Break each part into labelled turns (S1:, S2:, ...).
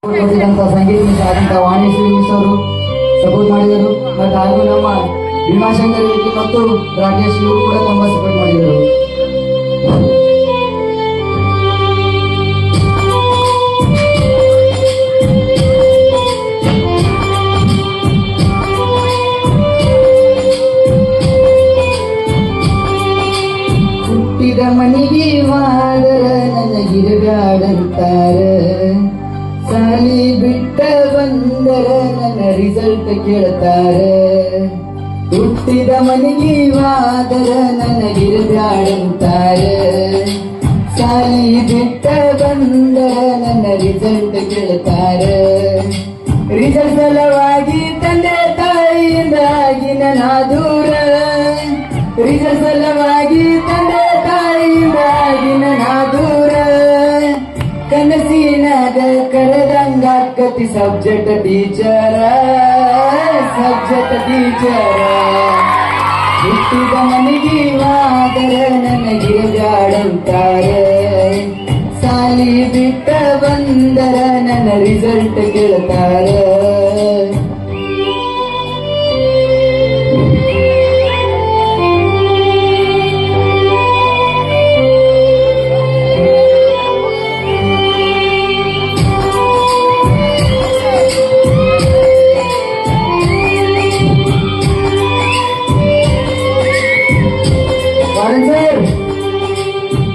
S1: ಸಂಗೀತ miss ಆದಂತ Vanishree miss ಅವರು support ಮಾಡಿದರು. ಮತ್ತು ಹಾಗೂ ನಮ್ಮ ಭೀಮಾಶಂಕರ್ ರೆಡ್ಡಿ ಮತ್ತು ರಾಕೇಶ್ ಇವರು ಕೂಡ ತುಂಬಾ ಸಪೋರ್ಟ್ ಮಾಡಿದರು. ಹುಟ್ಟಿದ ಮನಿಗೆ ವಾದರ ನನಗಿರಬ್ಯಾಡಂತಾರ, ಸಾಲಿ ಬಿಟ್ಟ ಬಂದರ ನನ್ನ ರಿಸಲ್ಟ್ ಕೇಳ್ತಾರ. ಹುಟ್ಟಿದ ಮನಿಗೆ ವಾದರ ನನಗಿರಬ್ಯಾಡಂತಾರ, ಸಾಲಿ ಬಿಟ್ಟ ಬಂದರ ನನ್ನ ರಿಸಲ್ಟ್ ಕೇಳ್ತಾರ. ರಿಸಲ್ಟ್ ಸಲುವಾಗಿ ತಂದೆ ತಾಯಿಯಿಂದಾಗಿ ನನ್ನ ದೂರ, ರಿಸಲ್ಟ್ ಸಲುವಾಗಿ ತಂದೆ ತಾಯಿಯಿಂದಾಗಿ ನನ್ನ ದೂರ. ಕನಸಿನಾಗ ಕರೆದಂಗಾಕತಿ ಸಬ್ಜೆಕ್ಟ್ ಟೀಚರ, ಸಬ್ಜೆಕ್ಟ್ ಟೀಚರ. ಹುಟ್ಟಿದ ಮನೆಗೆ ವಾದರ ನನಗೆ ಜಾಡಂತಾರೆ, ಸಾಲಿ ಬಿಟ್ಟ ಬಂದರ ನನ್ನ ರಿಸಲ್ಟ್ ಕೇಳ್ತಾರೆ.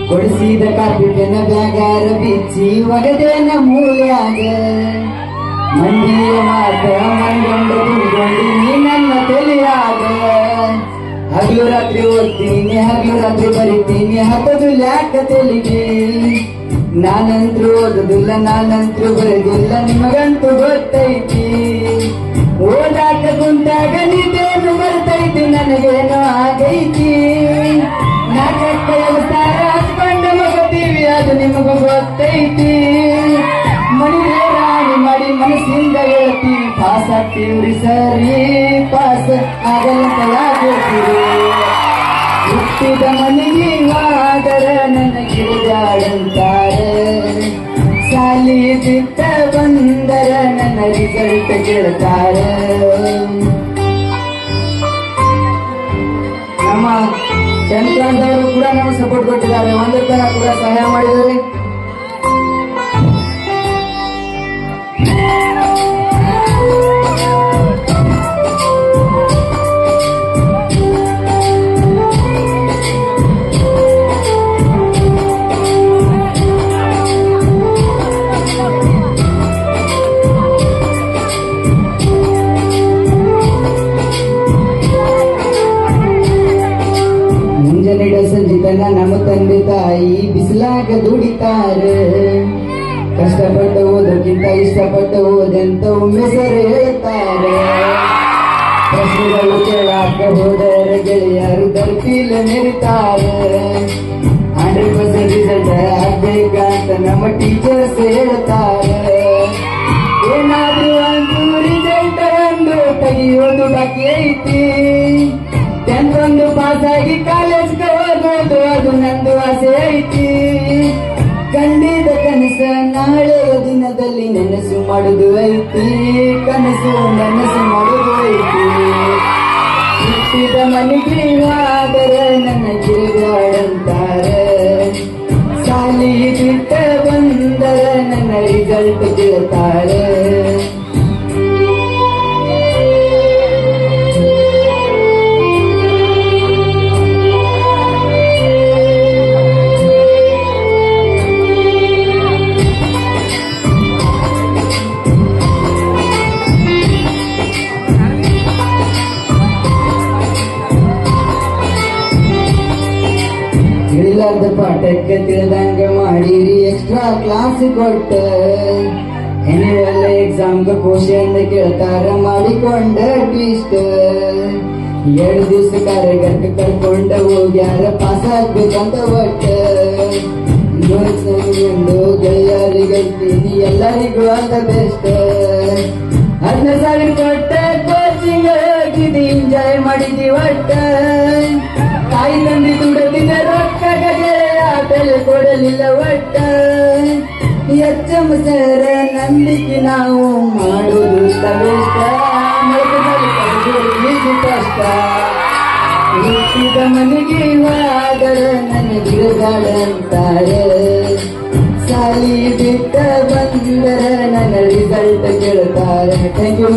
S1: ಕೊಡಿಸಿದ ಕಾಪಿಟನ ಬ್ಯಾಗಾರ ಬಿಚ್ಚಿ ಒಗದೇನ ಮೂಲ್ಯಾಗ, ಮಂದಿಯ ಮಾತ ಮಂಗೊಂಡು ತುಂಬಿಕೊಂಡು ನೀ ನನ್ನ ತಲೆಯಾಗ. ಹಗಲು ರಾತ್ರಿ ಓದ್ತೀನಿ, ಹಗಲು ರಾತ್ರಿ ಬರಿತೀನಿ, ಹತ್ತದು ಲ್ಯಾಕ ತೆಲಿಗೆ. ನಾನಂತ್ರು ಓದುದಿಲ್ಲ, ನಾನಂತ್ರು ಬರೆದಿಲ್ಲ, ನಿಮಗಂತೂ ಗೊತ್ತೈತಿ. ಓದಾಕ ಕುಂತಾಗ ನಿದ್ದೇನು ಬರ್ತೈತಿ, ನನಗೇನೋ ಆಗೈತಿ. ನಾಟಕ ವ್ಯವಸ್ಥಾರ ಹಚ್ಕೊಂಡು ಮಗತೀವಿ, ಅದು ನಿಮಗೂ ಗೊತ್ತೈತಿ. ಮನಿಗೆ ರಾಣಿ ಮಾಡಿ ಮನಸ್ಸಿಂದ ಹೇಳ್ತೀವಿ, ಪಾಸ್ ಆಗ್ತೀವ್ರಿ ಸರಿ, ಪಾಸ್ ಆಗಲ್ಲ ಯಾಕೋತೀವಿ. ಹುಟ್ಟಿದ ಮನೆಗೆ ವಾದರ ನನಗೆ ಜಾಡಂತಾರೆ, ಸಾಲಿ ಬಿಟ್ಟ ಬಂದರ ನನ್ನ ರಿಸಲ್ಟ್ ಕೇಳ್ತಾರೆ. ನಮ್ಮ ಚಂದ್ರಕಾಂತ್ ಕೂಡ ನಮಗೆ ಸಪೋರ್ಟ್ ಕೊಟ್ಟಿದ್ದಾರೆ, ಒಂದು ತರ ಕೂಡ ಸಹಾಯ ಮಾಡಿದ್ದಾರೆ. ಸಂಜಿತನ ನಮ್ಮ ತಂದೆ ತಾಯಿ ಬಿಸಿಲಾಗ ದುಡಿತಾರ, ಕಷ್ಟಪಟ್ಟು ಓದೋಕ್ಕಿಂತ ಇಷ್ಟಪಟ್ಟು ಓದಂತ ಒಮ್ಮೆ ಸರ್ ಹೇಳ್ತಾರ. ಪ್ರಶ್ನೆಗಳು ಕೇಳಾಕ ಹೋದರ ಗೆಳೆಯರು ದರ್ಪಿಲ ಮೆರಿತಾರ. 100% ರಿಸಲ್ಟ್ ಆಗ್ಬೇಕಂತ ನಮ್ಮ ಟೀಚರ್ಸ್ ಹೇಳ್ತಾರ. ಏನಾದ್ರೂ ಒಂದು ರಿಸಲ್ಟ್ ಒಂದು ತೆಗಿಯೋದು ಬಾಕಿ ಐತಿ, 10th ಒಂದು ಪಾಸ್ ಆಗಿ ಕಾಲೇಜ್ಗೆ ಹೋಗೋದು ಅದು ನಂದು ಆಸೆ ಐತಿ. ಕಂಡಿದ ಕನಸ ನಾಳೆಯ ದಿನದಲ್ಲಿ ನೆನಸು ಮಾಡುದು ಐತಿ, ಕನಸು ನನಸು ಮಾಡುದು ಐತಿ. ಹುಟ್ಟಿದ ಮನೆಗೆ ವಾದರ ನನಗೆ ಜಾಡಂತಾರೆ, ಸಾಲಿ ಬಿಟ್ಟ ಬಂದರ ನನ್ನ ರಿಸಲ್ಟ್ ಕೇಳ್ತಾರೆ. ತಿಳಿಲಾರ್ದ ಪಾಠಕ್ಕೆ ತಿಳಿದಂಗ ಮಾಡಿರಿ ಎಕ್ಸ್ಟ್ರಾ ಕ್ಲಾಸ್ ಕೊಟ್ಟ, ಎನ್ಯುವಲ್ ಎಕ್ಸಾಮ್ಗೆ ಕ್ವಶನ್ ಕೇಳ್ತಾರ ಮಾಡಿಕೊಂಡ ಟ್ವಿಸ್ಟ್. 2 ದಿವಸ ಕಾರ್ಯಗರ್ಕ ಕರ್ಕೊಂಡ ಹೋಗ್ಯಾರ ಪಾಸ್ ಆಗ್ಬೇಕಂತ ಒಟ್ಟ. ಒಂದು ಗೆಳೆಯರಿಗಳ್ತೀನಿ ಎಲ್ಲರಿಗೂ ಅಂತ ಬೆಸ್ಟ್. 10,000 ಕೊಟ್ಟ ಕೋಚಿಂಗ್ ಹೋಗಿದ್ದಿ, ಎಂಜಾಯ್ ಮಾಡಿದ್ವಿ ಒಟ್ಟ. ತಾಯಿ ತಂದೆ ದುಡದಿನ ರೊಕ್ಕ ಗೆಳೆಯ ಬೆಲೆ ಕೊಡಲಿಲ್ಲ ಒಟ್ಟ. ಎಚ್ಚಮ ಸರ ನಂಬಿಕೆ ನಾವು ಮಾಡುವುದು ತವೇಷ್ಟ ಇದು ಕಷ್ಟ ಹುಟ್ಟಿದ ಮನೆಗೆ ವಾದರ ನನ್ನ ಬಿಡುಗಾಡಂತಾರೆ ಸಾಲಿ ಬಿಟ್ಟ ಬಂದರ ನನ್ನ ರಿಸಲ್ಟ್ ಕೇಳ್ತಾರೆ. Thank you.